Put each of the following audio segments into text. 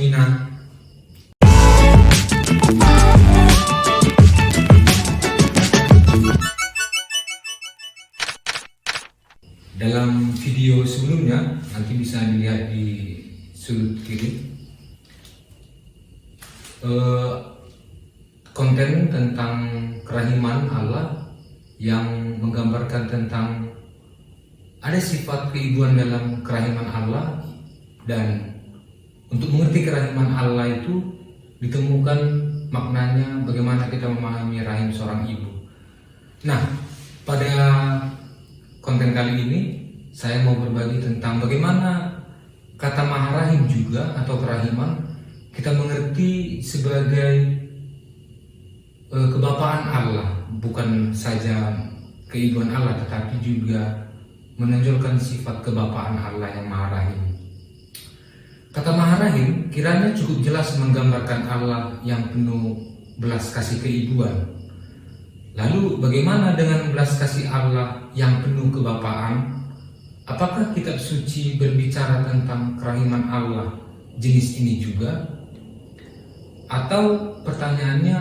Asmina. Dalam video sebelumnya, nanti bisa dilihat di sudut kiri, konten tentang kerahiman Allah yang menggambarkan tentang ada sifat keibuan dalam kerahiman Allah, dan untuk mengerti kerahiman Allah itu ditemukan maknanya bagaimana kita memahami rahim seorang ibu. Nah, pada konten kali ini saya mau berbagi tentang bagaimana kata maharahim juga atau kerahiman kita mengerti sebagai kebapaan Allah, bukan saja keibuan Allah tetapi juga menonjolkan sifat kebapaan Allah yang maharahim. Kata maharahim kiranya cukup jelas menggambarkan Allah yang penuh belas kasih keibuan. Lalu bagaimana dengan belas kasih Allah yang penuh kebapaan? Apakah kitab suci berbicara tentang kerahiman Allah jenis ini juga? Atau pertanyaannya,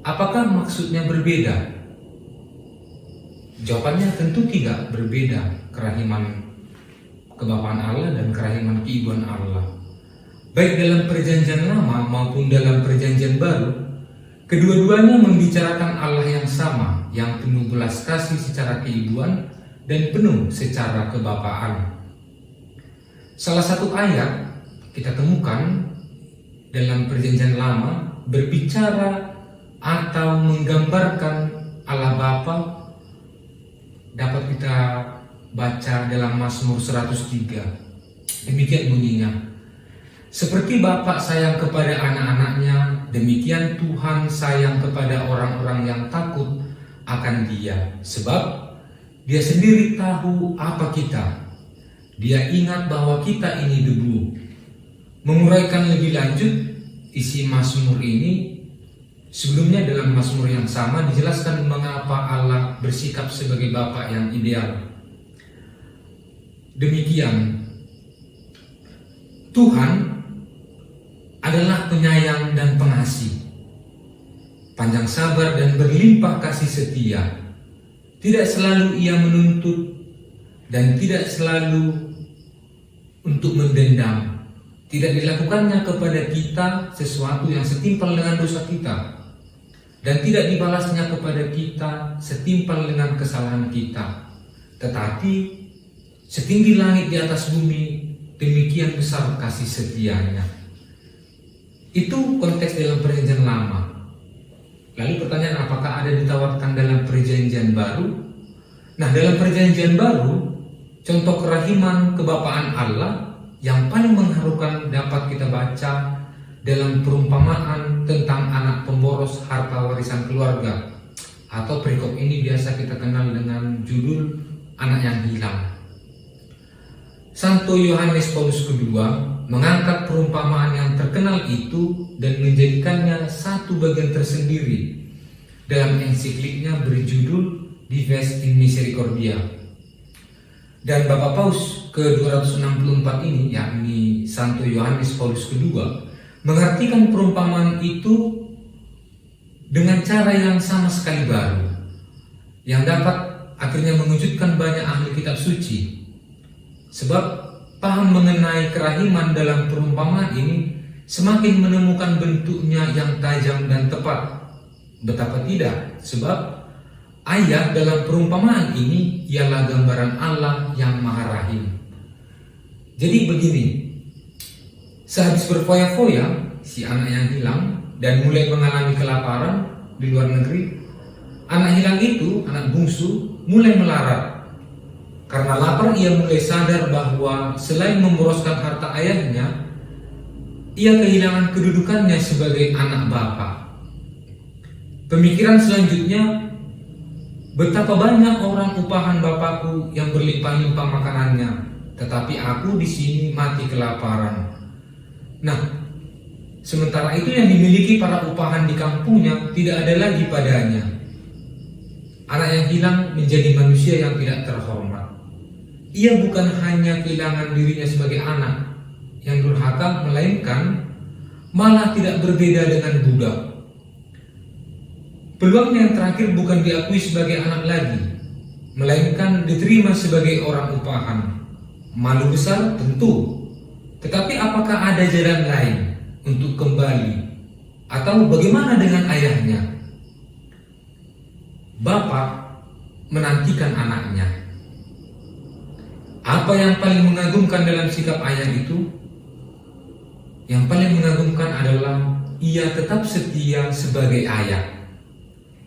apakah maksudnya berbeda? Jawabannya tentu tidak berbeda, kerahiman kebapaan Allah dan kerahiman keibuan Allah. Baik dalam perjanjian lama maupun dalam perjanjian baru, kedua-duanya membicarakan Allah yang sama, yang penuh belas kasih secara keibuan dan penuh secara kebapaan. Salah satu ayat kita temukan dalam perjanjian lama berbicara atau menggambarkan Allah Bapa, dapat kita baca dalam Mazmur 103. Demikian bunyinya, seperti Bapa sayang kepada anak-anaknya, demikian Tuhan sayang kepada orang-orang yang takut akan Dia. Sebab Dia sendiri tahu apa kita. Dia ingat bahwa kita ini debu. Menguraikan lebih lanjut isi Mazmur ini, sebelumnya dalam Mazmur yang sama dijelaskan mengapa Allah bersikap sebagai Bapa yang ideal. Demikian, Tuhan adalah penyayang dan pengasih, panjang sabar dan berlimpah kasih setia. Tidak selalu Ia menuntut dan tidak selalu untuk mendendam. Tidak dilakukannya kepada kita sesuatu yang setimpal dengan dosa kita, dan tidak dibalasnya kepada kita setimpal dengan kesalahan kita. Tetapi setinggi langit di atas bumi, demikian besar kasih setianya. Itu konteks dalam perjanjian lama. Lalu pertanyaan, apakah ada ditawarkan dalam perjanjian baru? Nah, dalam perjanjian baru, contoh kerahiman kebapaan Allah yang paling mengharukan dapat kita baca dalam perumpamaan tentang anak pemboros harta warisan keluarga, atau perikop ini biasa kita kenal dengan judul anak yang hilang. Santo Yohanes Paulus II mengangkat perumpamaan yang terkenal itu dan menjadikannya satu bagian tersendiri dalam ensikliknya berjudul Dives in Misericordia. Dan Bapak Paus ke-264 ini, yakni Santo Yohanes Paulus II, mengartikan perumpamaan itu dengan cara yang sama sekali baru, yang dapat akhirnya mengejutkan banyak ahli kitab suci. Sebab paham mengenai kerahiman dalam perumpamaan ini semakin menemukan bentuknya yang tajam dan tepat. Betapa tidak, sebab ayat dalam perumpamaan ini ialah gambaran Allah yang Maha Rahim. Jadi begini, sehabis berfoya-foya si anak yang hilang dan mulai mengalami kelaparan di luar negeri, anak hilang itu, anak bungsu, mulai melarat. Karena lapar, ia mulai sadar bahwa selain memboroskan harta ayahnya, ia kehilangan kedudukannya sebagai anak bapa. Pemikiran selanjutnya, betapa banyak orang upahan bapakku yang berlimpah-limpah makanannya, tetapi aku di sini mati kelaparan. Nah, sementara itu yang dimiliki para upahan di kampungnya tidak ada lagi padanya. Anak yang hilang menjadi manusia yang tidak terhormat. Ia bukan hanya kehilangan dirinya sebagai anak yang durhaka, melainkan malah tidak berbeda dengan budak. Peluangnya yang terakhir bukan diakui sebagai anak lagi, melainkan diterima sebagai orang upahan. Malu besar tentu, tetapi apakah ada jalan lain untuk kembali? Atau bagaimana dengan ayahnya? Bapak menantikan anaknya. Apa yang paling mengagumkan dalam sikap ayah itu? Yang paling mengagumkan adalah ia tetap setia sebagai ayah.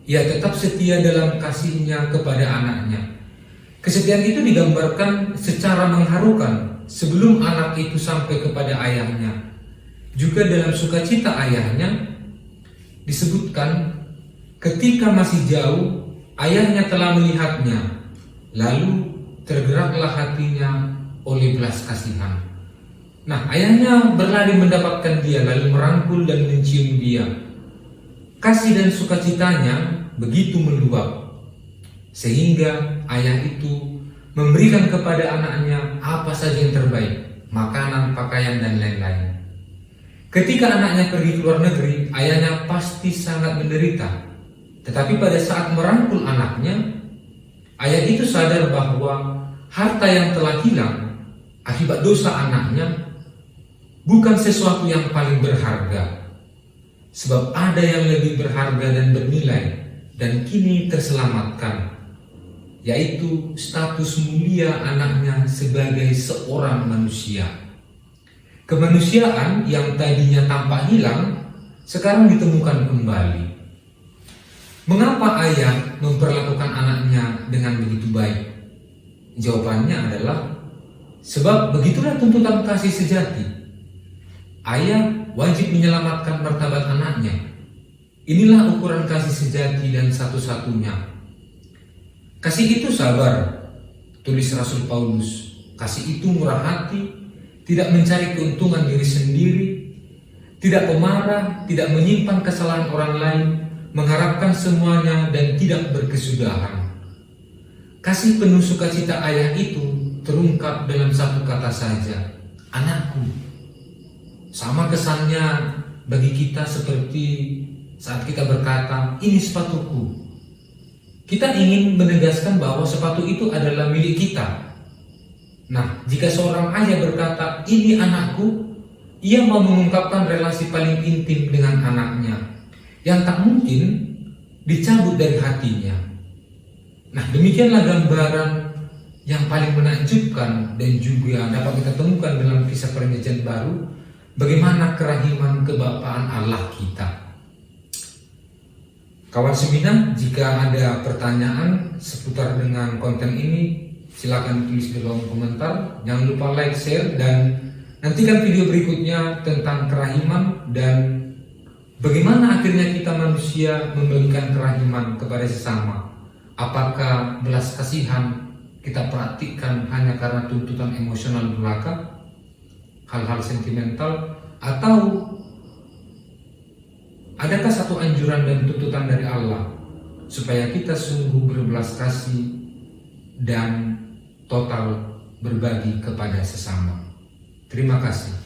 Ia tetap setia dalam kasihnya kepada anaknya. Kesetiaan itu digambarkan secara mengharukan sebelum anak itu sampai kepada ayahnya. Juga dalam sukacita ayahnya disebutkan ketika masih jauh ayahnya telah melihatnya, lalu tergeraklah hatinya oleh belas kasihan. Nah, ayahnya berlari mendapatkan dia, lalu merangkul dan mencium dia. Kasih dan sukacitanya begitu meluap, sehingga ayah itu memberikan kepada anaknya apa saja yang terbaik, makanan, pakaian, dan lain-lain. Ketika anaknya pergi ke luar negeri, ayahnya pasti sangat menderita. Tetapi pada saat merangkul anaknya, ayah itu sadar bahwa harta yang telah hilang akibat dosa anaknya bukan sesuatu yang paling berharga. Sebab ada yang lebih berharga dan bernilai dan kini terselamatkan, yaitu status mulia anaknya sebagai seorang manusia. Kemanusiaan yang tadinya tampak hilang sekarang ditemukan kembali. Mengapa ayah memperlakukan anaknya dengan begitu baik? Jawabannya adalah sebab begitulah tuntutan kasih sejati. Ayah wajib menyelamatkan martabat anaknya. Inilah ukuran kasih sejati dan satu-satunya. Kasih itu sabar, tulis Rasul Paulus. Kasih itu murah hati, tidak mencari keuntungan diri sendiri, tidak pemarah, tidak menyimpan kesalahan orang lain, mengharapkan semuanya dan tidak berkesudahan. Kasih penuh sukacita ayah itu terungkap dalam satu kata saja, anakku. Sama kesannya bagi kita seperti saat kita berkata, ini sepatuku. Kita ingin menegaskan bahwa sepatu itu adalah milik kita. Nah, jika seorang ayah berkata, ini anakku, ia mau mengungkapkan relasi paling intim dengan anaknya, yang tak mungkin dicabut dari hatinya. Nah, demikianlah gambaran yang paling menakjubkan dan juga dapat kita temukan dalam kisah Perjanjian Baru, bagaimana kerahiman kebapaan Allah kita. Kawan seminar, jika ada pertanyaan seputar dengan konten ini, silakan tulis di kolom komentar. Jangan lupa like, share, dan nantikan video berikutnya tentang kerahiman dan bagaimana akhirnya kita manusia membagikan kerahiman kepada sesama. Apakah belas kasihan kita praktikkan hanya karena tuntutan emosional belaka, hal-hal sentimental, atau adakah satu anjuran dan tuntutan dari Allah supaya kita sungguh berbelas kasih dan total berbagi kepada sesama? Terima kasih.